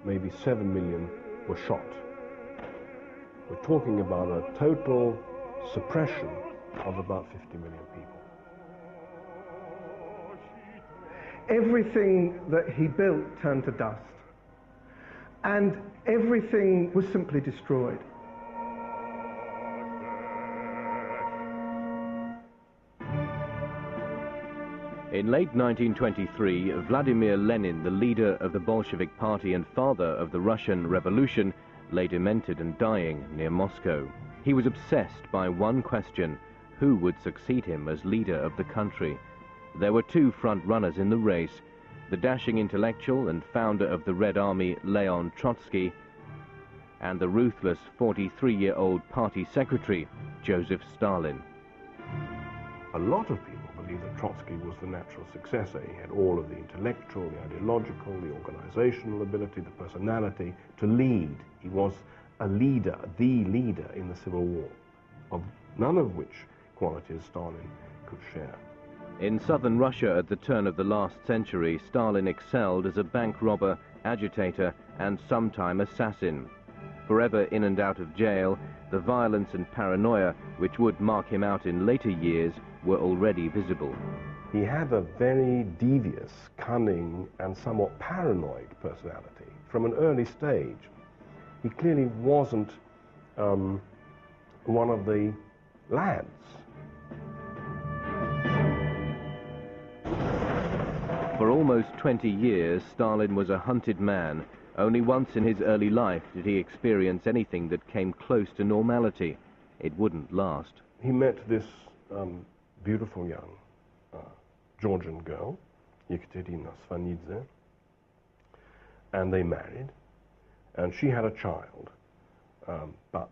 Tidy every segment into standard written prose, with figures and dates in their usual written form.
maybe 7 million were shot. We're talking about a total suppression of about 50 million people. Everything that he built turned to dust, and everything was simply destroyed. In late 1923, Vladimir Lenin, the leader of the Bolshevik Party and father of the Russian Revolution, lay demented and dying near Moscow. He was obsessed by one question: who would succeed him as leader of the country? There were two front-runners in the race: the dashing intellectual and founder of the Red Army, Leon Trotsky, and the ruthless 43-year-old party secretary, Joseph Stalin. A lot of people believe that Trotsky was the natural successor. He had all of the intellectual, the ideological, the organizational ability, the personality to lead. He was a leader, the leader in the Civil War, of none of which qualities Stalin could share. In southern Russia at the turn of the last century, Stalin excelled as a bank robber, agitator, and sometime assassin. Forever in and out of jail, the violence and paranoia which would mark him out in later years were already visible. He had a very devious, cunning, and somewhat paranoid personality from an early stage. He clearly wasn't one of the lads. For almost 20 years, Stalin was a hunted man. Only once in his early life did he experience anything that came close to normality. It wouldn't last. He met this beautiful young Georgian girl, Yekaterina Svanidze, and they married, and she had a child, but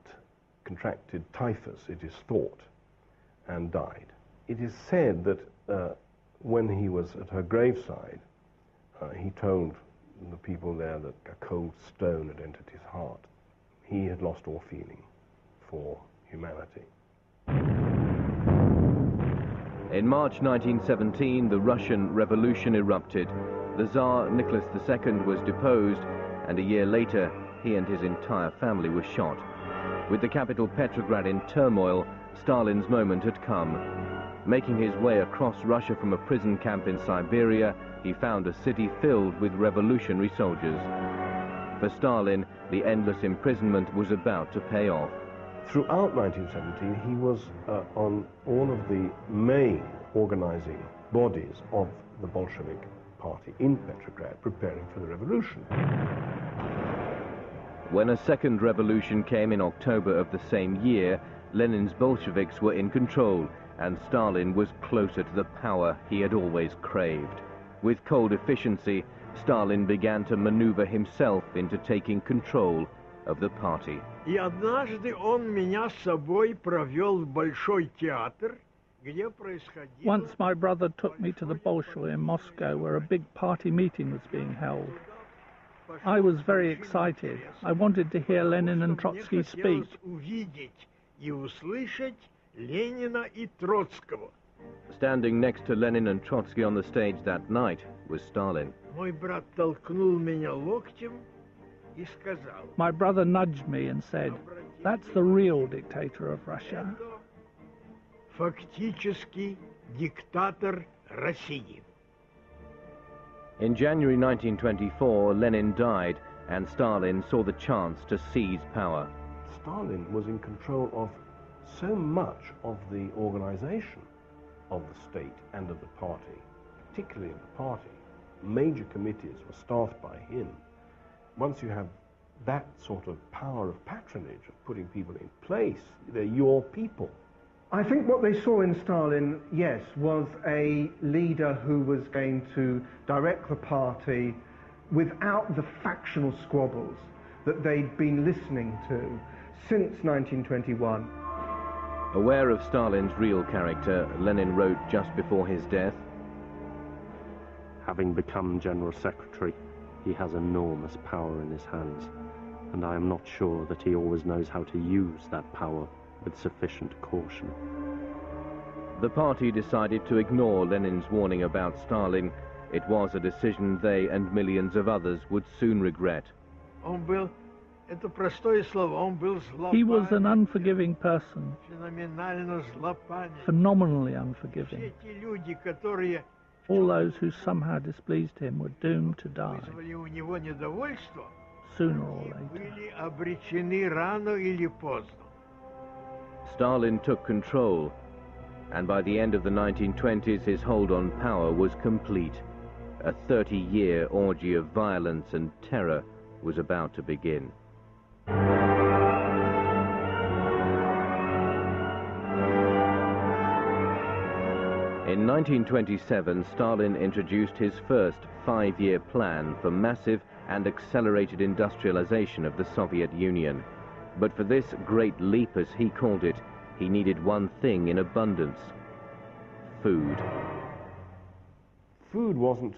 contracted typhus, it is thought, and died. It is said that when he was at her graveside, he told the people there that a cold stone had entered his heart. He had lost all feeling for humanity. In March 1917, the Russian Revolution erupted. The Tsar Nicholas II was deposed, and a year later, he and his entire family were shot. With the capital Petrograd in turmoil, Stalin's moment had come. Making his way across Russia from a prison camp in Siberia, he found a city filled with revolutionary soldiers. For Stalin, the endless imprisonment was about to pay off. Throughout 1917, he was on all of the main organizing bodies of the Bolshevik Party in Petrograd, preparing for the revolution. When a second revolution came in October of the same year, Lenin's Bolsheviks were in control, and Stalin was closer to the power he had always craved. With cold efficiency, Stalin began to maneuver himself into taking control of the party. И однажды он меня с собой провел в Большой театр, где происходило... Once my brother took me to the Bolshoi in Moscow, where a big party meeting was being held. I was very excited. I wanted to hear Lenin and Trotsky speak. Увидеть и услышать Ленина и Троцкого. Standing next to Lenin and Trotsky on the stage that night was Stalin. Мой брат толкнул меня локтем и сказал... My brother nudged me and said, "That's the real dictator of Russia." Фактически диктатор России. In January 1924, Lenin died, and Stalin saw the chance to seize power. Stalin was in control of so much of the organization of the state and of the party, particularly of the party. Major committees were staffed by him. Once you have that sort of power of patronage, of putting people in place, they're your people. I think what they saw in Stalin, yes, was a leader who was going to direct the party without the factional squabbles that they'd been listening to since 1921. Aware of Stalin's real character, Lenin wrote just before his death, "Having become General Secretary, he has enormous power in his hands, and I am not sure that he always knows how to use that power with sufficient caution." The party decided to ignore Lenin's warning about Stalin. It was a decision they and millions of others would soon regret. Он был, это простое слово, он был He was an злопамятен, unforgiving person, феноменально злопамятен. phenomenally Все unforgiving. эти люди, которые All those who somehow displeased him were doomed to die, вызвали у него недовольство, sooner or они later. были обречены рано или поздно. Stalin took control, and by the end of the 1920s his hold on power was complete. A 30-year orgy of violence and terror was about to begin. In 1927, Stalin introduced his first 5-year plan for massive and accelerated industrialization of the Soviet Union. But for this great leap, as he called it, he needed one thing in abundance: food. Food wasn't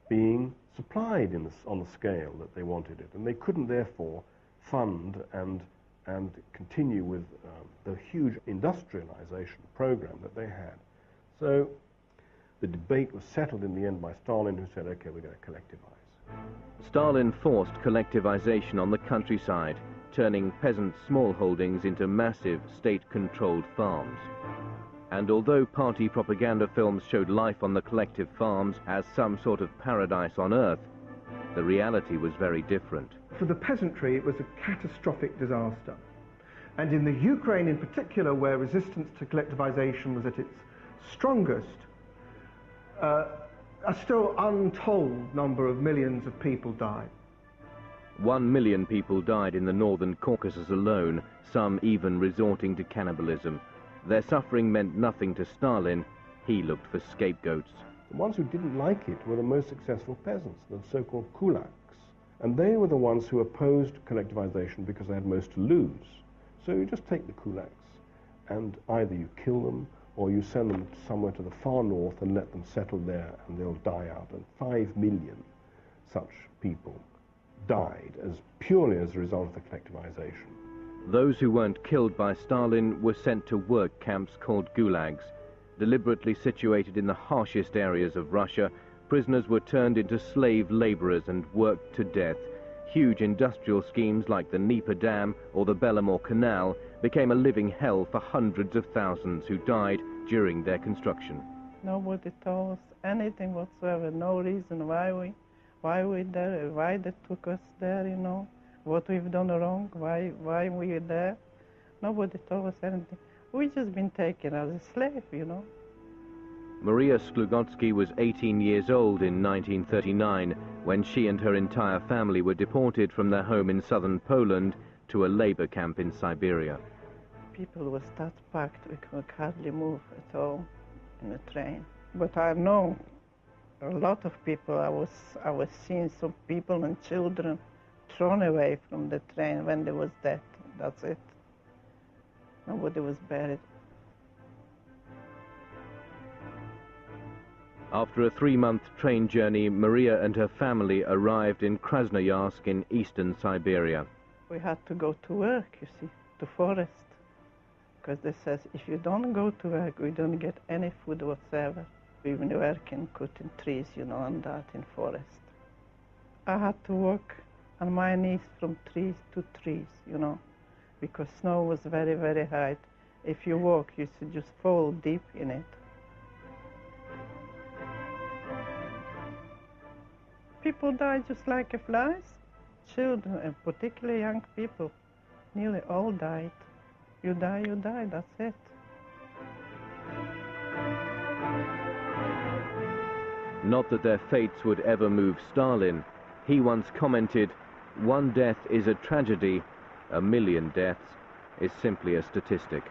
being supplied on the scale that they wanted it, and they couldn't therefore fund and continue with the huge industrialization program that they had. So the debate was settled in the end by Stalin, who said, okay, we're going to collectivize. Stalin forced collectivization on the countryside, turning peasant smallholdings into massive state-controlled farms. And although party propaganda films showed life on the collective farms as some sort of paradise on earth, the reality was very different. For the peasantry, it was a catastrophic disaster. And in the Ukraine in particular, where resistance to collectivization was at its strongest, a still untold number of millions of people died. 1 million people died in the northern Caucasus alone, some even resorting to cannibalism. Their suffering meant nothing to Stalin. He looked for scapegoats. The ones who didn't like it were the most successful peasants, the so-called kulaks. And they were the ones who opposed collectivization because they had most to lose. So you just take the kulaks and either you kill them or you send them somewhere to the far north and let them settle there and they'll die out. And 5 million such people died purely as a result of the collectivization. Those who weren't killed by Stalin were sent to work camps called gulags. Deliberately situated in the harshest areas of Russia, prisoners were turned into slave laborers and worked to death. Huge industrial schemes like the Dnieper Dam or the Belomor Canal became a living hell for hundreds of thousands who died during their construction. Nobody told us anything whatsoever, no reason why we're there, why they took us there, you know, what we've done wrong, why we're there. Nobody told us anything. We just been taken as a slave, you know. Maria Sklugotsky was 18 years old in 1939 when she and her entire family were deported from their home in southern Poland to a labor camp in Siberia. People were that packed, we could hardly move at all in the train. But I know a lot of people, I was seeing some people and children thrown away from the train when there was death. That's it. Nobody was buried. After a 3-month train journey, Maria and her family arrived in Krasnoyarsk in eastern Siberia. We had to go to work, you see, to forest. Because they says, if you don't go to work, we don't get any food whatsoever. We've been working, cutting trees, you know, and that in forest. I had to walk on my knees from trees to trees, you know, because snow was very, very high. If you walk, you should just fall deep in it. People die just like flies. Children, and particularly young people, nearly all died. You die, that's it. Not that their fates would ever move Stalin. He once commented, "One death is a tragedy, 1,000,000 deaths is simply a statistic."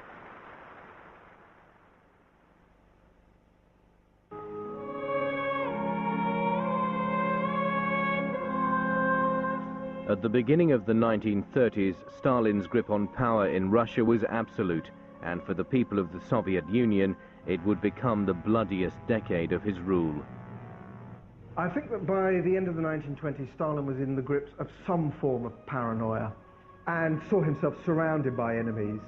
At the beginning of the 1930s, Stalin's grip on power in Russia was absolute, and for the people of the Soviet Union, it would become the bloodiest decade of his rule. I think that by the end of the 1920s, Stalin was in the grips of some form of paranoia and saw himself surrounded by enemies,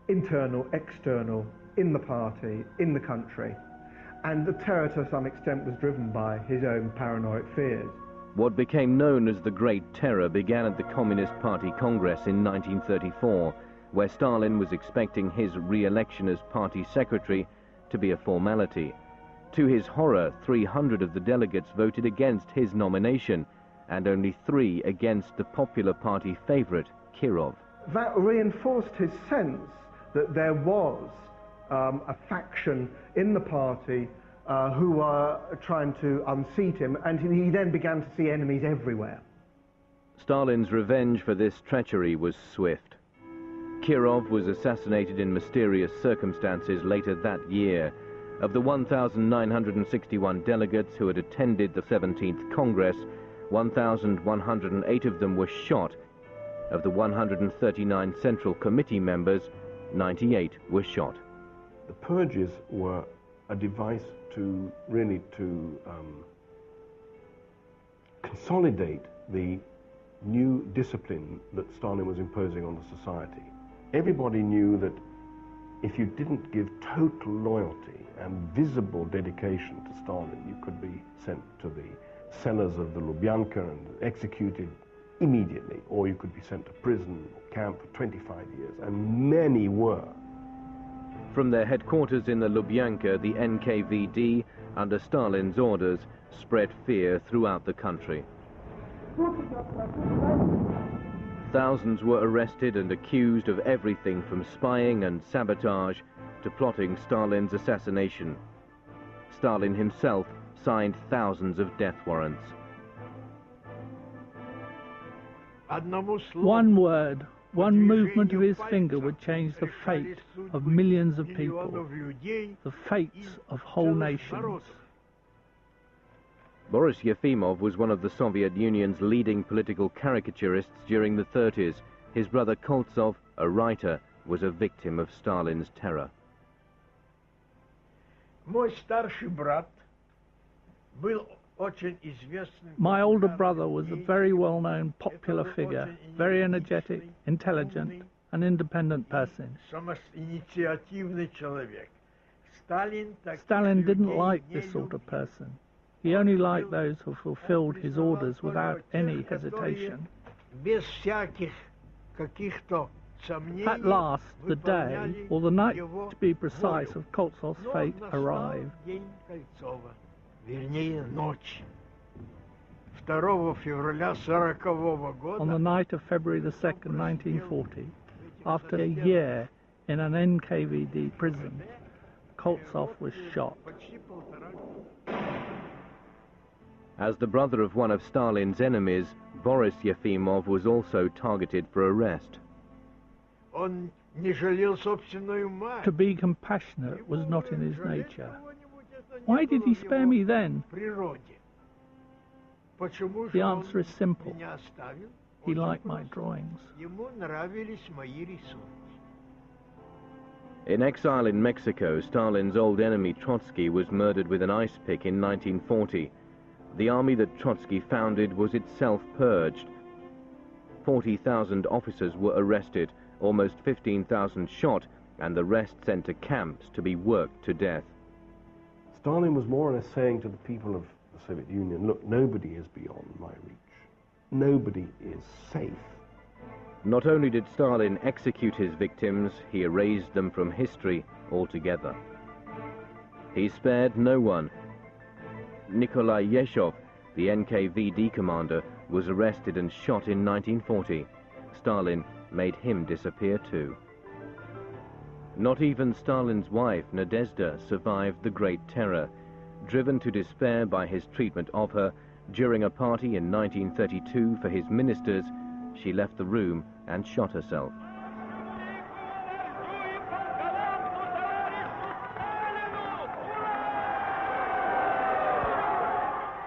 internal, external, in the party, in the country. And the terror, to some extent, was driven by his own paranoid fears. What became known as the Great Terror began at the Communist Party Congress in 1934, where Stalin was expecting his re-election as party secretary to be a formality. To his horror, 300 of the delegates voted against his nomination, and only 3 against the popular party favorite, Kirov. That reinforced his sense that there was a faction in the party who were trying to unseat him, and he then began to see enemies everywhere. Stalin's revenge for this treachery was swift. Kirov was assassinated in mysterious circumstances later that year. Of the 1,961 delegates who had attended the 17th Congress, 1,108 of them were shot. Of the 139 Central Committee members, 98 were shot. The purges were a device to really consolidate the new discipline that Stalin was imposing on the society. Everybody knew that if you didn't give total loyalty and visible dedication to Stalin, you could be sent to the cellars of the Lubyanka and executed immediately, or you could be sent to prison or camp for 25 years, and many were. From their headquarters in the Lubyanka, the NKVD, under Stalin's orders, spread fear throughout the country. Thousands were arrested and accused of everything from spying and sabotage to plotting Stalin's assassination. Stalin himself signed thousands of death warrants. One word, one movement of his finger would change the fate of millions of people, the fates of whole nations. Boris Yefimov was one of the Soviet Union's leading political caricaturists during the 30s. His brother Koltsov, a writer, was a victim of Stalin's terror. My older brother was a very well-known popular figure, very energetic, intelligent, and independent person. Stalin didn't like this sort of person. He only liked those who fulfilled his orders without any hesitation. At last, the day, or the night to be precise, of Koltsov's fate arrived. On the night of February the 2nd, 1940, after a year in an NKVD prison, Koltsov was shot. As the brother of one of Stalin's enemies, Boris Yefimov was also targeted for arrest. To be compassionate was not in his nature. Why did he spare me then? The answer is simple. He liked my drawings. In exile in Mexico, Stalin's old enemy Trotsky was murdered with an ice pick in 1940. The army that Trotsky founded was itself purged. 40,000 officers were arrested, almost 15,000 shot, and the rest sent to camps to be worked to death. Stalin was more or less saying to the people of the Soviet Union, look, nobody is beyond my reach. Nobody is safe. Not only did Stalin execute his victims, he erased them from history altogether. He spared no one. Nikolai Yeshov, the NKVD commander, was arrested and shot in 1940. Stalin made him disappear too. Not even Stalin's wife, Nadezhda, survived the Great Terror. Driven to despair by his treatment of her, during a party in 1932 for his ministers, she left the room and shot herself.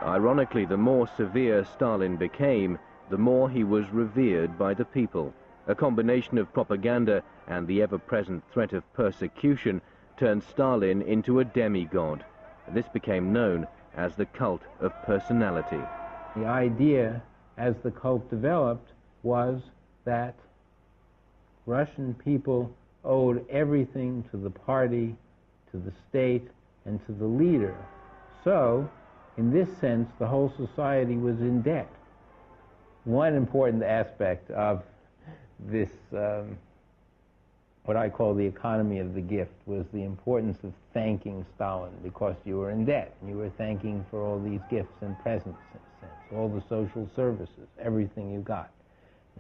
Ironically, the more severe Stalin became, the more he was revered by the people. A combination of propaganda and the ever-present threat of persecution turned Stalin into a demigod. This became known as the cult of personality. The idea, as the cult developed, was that Russian people owed everything to the party, to the state, and to the leader. So In this sense, the whole society was in debt. One important aspect of this, what I call the economy of the gift, was the importance of thanking Stalin, because you were in debt. You were thanking for all these gifts and presents, in a sense, all the social services, everything you got.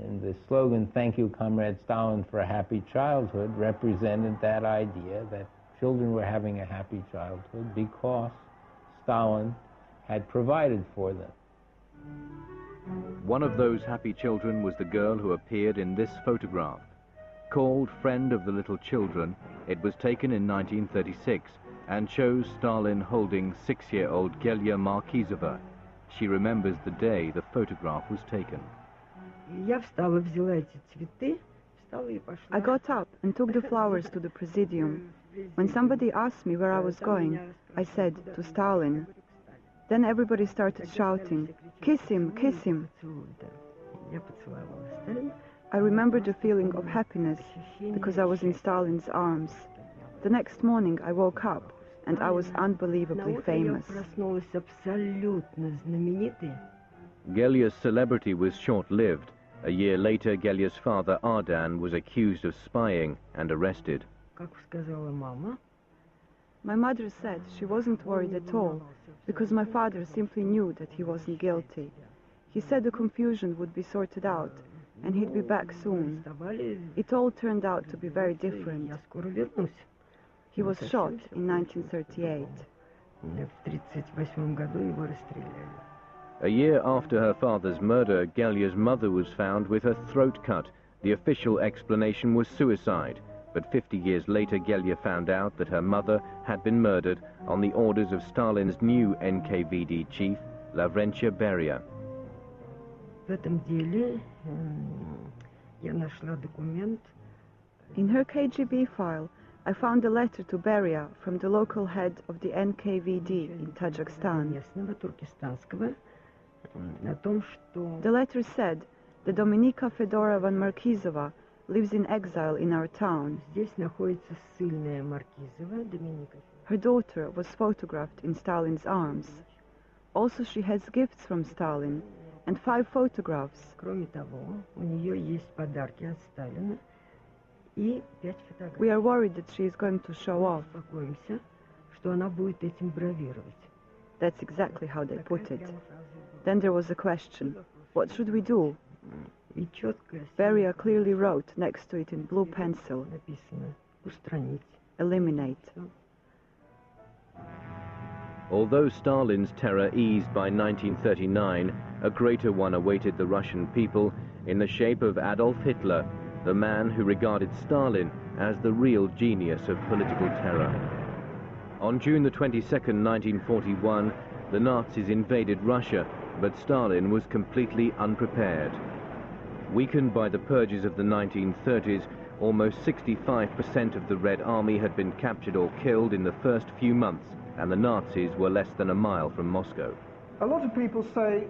And the slogan, "Thank you, Comrade Stalin, for a happy childhood," represented that idea that children were having a happy childhood because Stalin had provided for them. One of those happy children was the girl who appeared in this photograph. Called Friend of the Little Children, it was taken in 1936 and shows Stalin holding 6-year-old Gelia Markizova. She remembers the day the photograph was taken. I got up and took the flowers to the Presidium. When somebody asked me where I was going, I said, to Stalin. Then everybody started shouting, "Kiss him, kiss him." I remember the feeling of happiness because I was in Stalin's arms. The next morning I woke up and I was unbelievably famous. Gelia's celebrity was short-lived. A year later, Gelia's father, Ardan, was accused of spying and arrested. My mother said she wasn't worried at all because my father simply knew that he wasn't guilty. He said the confusion would be sorted out and he'd be back soon. It all turned out to be very different. He was shot in 1938. A year after her father's murder, Gelia's mother was found with her throat cut. The official explanation was suicide, but 50 years later Gelia found out that her mother had been murdered on the orders of Stalin's new NKVD chief, Lavrentia Beria. In her KGB file, I found a letter to Beria from the local head of the NKVD in Tajikistan. The letter said that Dominika Fedorovna Markizova lives in exile in our town. Her daughter was photographed in Stalin's arms. Also, she has gifts from Stalin and 5 photographs. We are worried that she is going to show off. That's exactly how they put it. Then there was a question, what should we do? Beria clearly wrote next to it in blue pencil, eliminate. Although Stalin's terror eased by 1939, a greater one awaited the Russian people in the shape of Adolf Hitler, the man who regarded Stalin as the real genius of political terror. On June the 22nd, 1941, the Nazis invaded Russia, but Stalin was completely unprepared. Weakened by the purges of the 1930s, almost 65% of the Red Army had been captured or killed in the first few months, and the Nazis were less than a mile from Moscow. A lot of people say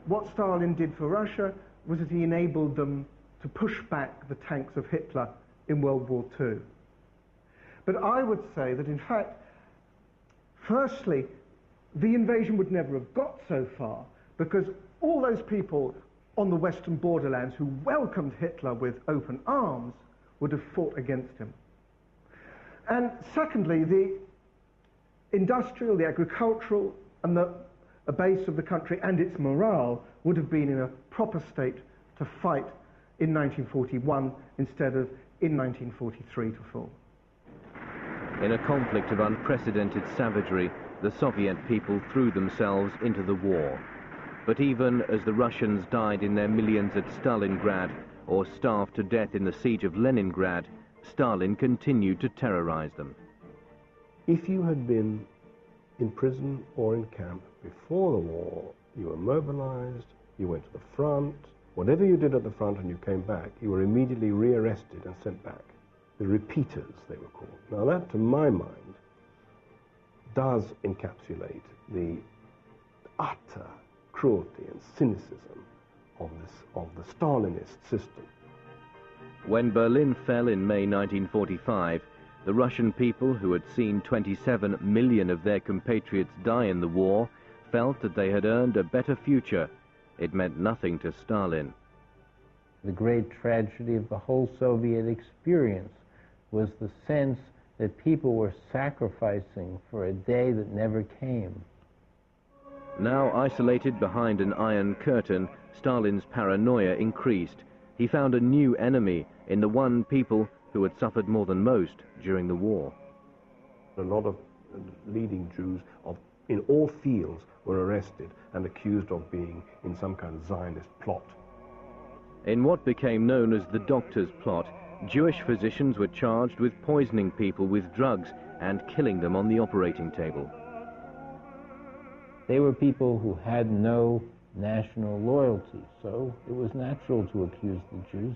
what Stalin did for Russia was that he enabled them to push back the tanks of Hitler in World War II. But I would say that, in fact, firstly, the invasion would never have got so far because all those people on the western borderlands who welcomed Hitler with open arms would have fought against him. And secondly, the industrial, the agricultural, and the base of the country and its morale would have been in a proper state to fight in 1941 instead of in 1943 to fall. In a conflict of unprecedented savagery, the Soviet people threw themselves into the war. But even as the Russians died in their millions at Stalingrad or starved to death in the siege of Leningrad, Stalin continued to terrorize them. If you had been in prison or in camp before the war, you were mobilized, you went to the front, whatever you did at the front and you came back, you were immediately rearrested and sent back. The repeaters, they were called. Now that, to my mind, does encapsulate the utter cruelty and cynicism of the Stalinist system. When Berlin fell in May 1945, the Russian people, who had seen 27 million of their compatriots die in the war, felt that they had earned a better future, it meant nothing to Stalin. The great tragedy of the whole Soviet experience was the sense that people were sacrificing for a day that never came. Now isolated behind an iron curtain, Stalin's paranoia increased. He found a new enemy in the one people who had suffered more than most during the war. A lot of leading Jews in all fields were arrested and accused of being in some kind of Zionist plot. In what became known as the Doctor's Plot, Jewish physicians were charged with poisoning people with drugs and killing them on the operating table. They were people who had no national loyalty, so it was natural to accuse the Jews.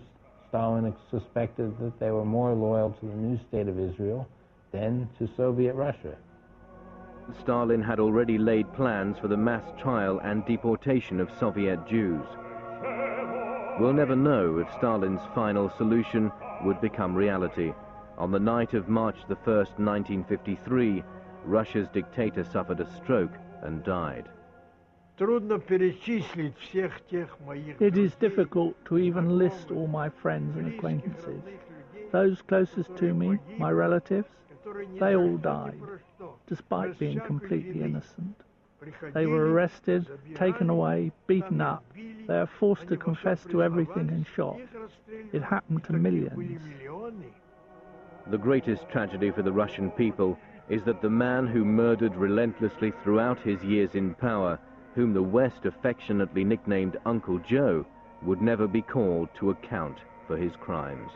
Stalin suspected that they were more loyal to the new state of Israel than to Soviet Russia. Stalin had already laid plans for the mass trial and deportation of Soviet Jews. We'll never know if Stalin's final solution would become reality. On the night of March the 1st, 1953, Russia's dictator suffered a stroke and died. It is difficult to even list all my friends and acquaintances. Those closest to me, my relatives, they all died, despite being completely innocent. They were arrested, taken away, beaten up. They are forced to confess to everything and shot. It happened to millions. The greatest tragedy for the Russian people is that the man who murdered relentlessly throughout his years in power, whom the West affectionately nicknamed Uncle Joe, would never be called to account for his crimes.